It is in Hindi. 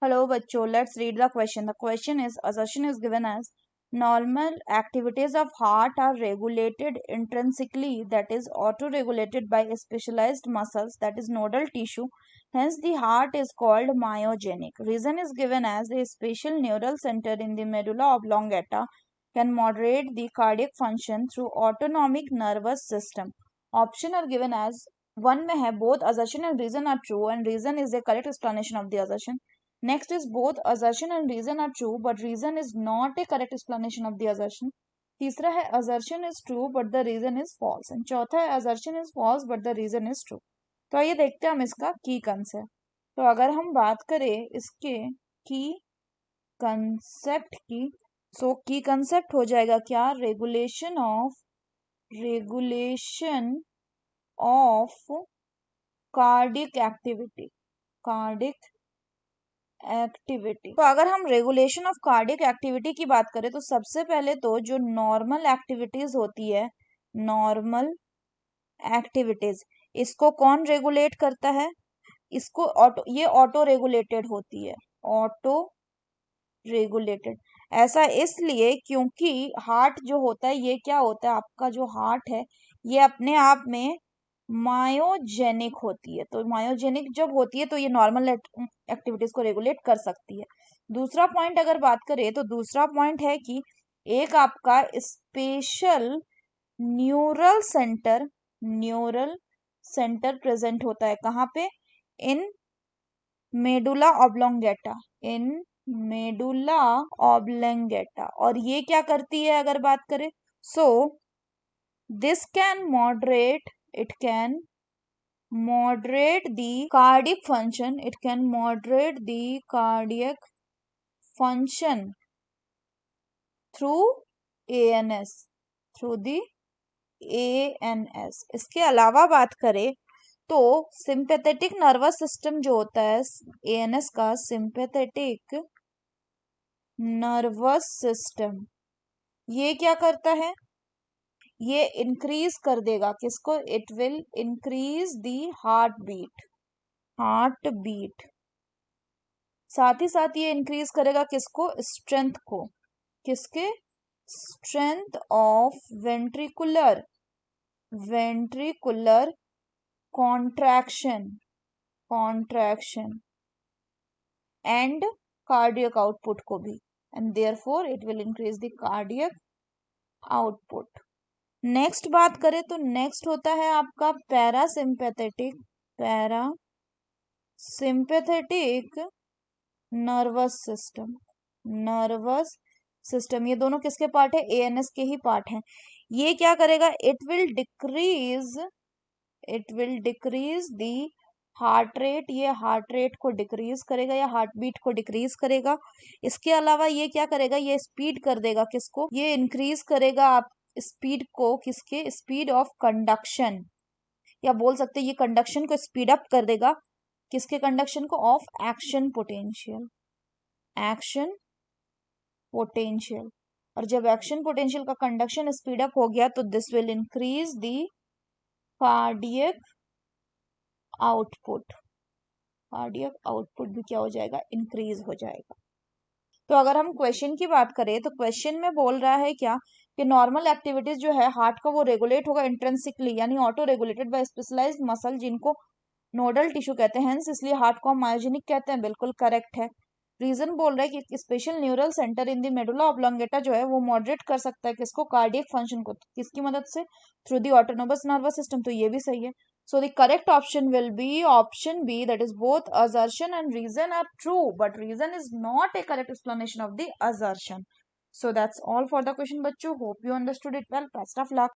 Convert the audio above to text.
Hello, bachcho. Let's read the question. The question is, assertion is given as normal activities of heart are regulated intrinsically, that is auto-regulated by specialized muscles, that is nodal tissue. Hence, the heart is called myogenic. Reason is given as a special neural center in the medulla oblongata can moderate the cardiac function through autonomic nervous system. Option are given as one में है both assertion and reason are true and reason is the correct explanation of the assertion. Next is both assertion and reason are true but reason is not a correct explanation of the assertion. तीसरा है assertion is true but the reason is false and चौथा है assertion is false but the reason is true. तो आइए देखते हैं हम इसका की कंसेप्ट. तो अगर हम बात करें इसके की कंसेप्ट की, सो की कंसेप्ट हो जाएगा क्या, रेगुलेशन ऑफ कार्डिक एक्टिविटी. तो अगर हम रेगुलेशन ऑफ कार्डियक एक्टिविटी की बात करें तो सबसे पहले तो जो नॉर्मल एक्टिविटीज होती है, नॉर्मल एक्टिविटीज, इसको कौन रेगुलेट करता है, इसको ये ऑटो रेगुलेटेड होती है, ऑटो रेगुलेटेड. ऐसा इसलिए क्योंकि हार्ट जो होता है ये क्या होता है, आपका जो हार्ट है ये अपने आप में मायोजेनिक होती है. तो मायोजेनिक जब होती है तो ये नॉर्मल एक्टिविटीज को रेगुलेट कर सकती है. दूसरा पॉइंट अगर बात करें तो दूसरा पॉइंट है कि एक आपका स्पेशल न्यूरल सेंटर प्रेजेंट होता है. कहाँ पे, इन मेडुला ऑब्लोंगेटा. और ये क्या करती है अगर बात करें, so this can moderate the cardiac function. It can moderate the cardiac function through ANS. इसके अलावा बात करें तो सिंपैथेटिक नर्वस सिस्टम जो होता है ANS का, सिंपैथेटिक नर्वस सिस्टम, ये क्या करता है, ये इंक्रीज कर देगा किसको, it will increase the heart beat. साथ ही साथ ये इंक्रीज करेगा किसको, स्ट्रेंथ को, किसके, strength of ventricular contraction and cardiac output को भी, and therefore it will increase the cardiac output. Next बात करें तो नेक्स्ट होता है आपका पैरासिम्पैथेटिक नर्वस सिस्टम. ये दोनों किसके पार्ट है, ANS के ही पार्ट हैं. ये क्या करेगा, it will decrease the heart rate. ये हार्ट रेट को डिक्रीज करेगा या हार्ट बीट को डिक्रीज करेगा. इसके अलावा ये क्या करेगा, ये स्पीड कर देगा किसको, ये इंक्रीज करेगा आप स्पीड को, किसके, स्पीड ऑफ कंडक्शन, या बोल सकते हैं ये कंडक्शन को स्पीड अप कर देगा, किसके कंडक्शन को, ऑफ एक्शन पोटेंशियल. और जब एक्शन पोटेंशियल का कंडक्शन स्पीड अप हो गया तो this will increase the cardiac output भी क्या हो जाएगा, इंक्रीज हो जाएगा. तो अगर हम क्वेश्चन की बात करें तो क्वेश्चन में बोल रहा है क्या, कि नॉर्मल एक्टिविटीज जो है हार्ट का वो रेगुलेट होगा इंट्रिंसिकली, यानी auto regulated by specialised muscle जिनको नोडल टिश्यू कहते हैं, हेंस इसलिए हार्ट को हम मायोजेनिक कहते हैं. बिल्कुल करेक्ट है. रीजन बोल रहा है कि special neural centre in the medulla oblongata जो है वो मॉडरेट कर सकता है किसको, कार्डियक फंक्शन को, किसकी मदद से, through the autonomous nervous system. तो ये भी सही है. So the correct option will be option B, that is both assertion and reason are true, but reason is not a correct explanation of the assertion. So that's all for the question, bachcho. Hope you understood it well. Best of luck.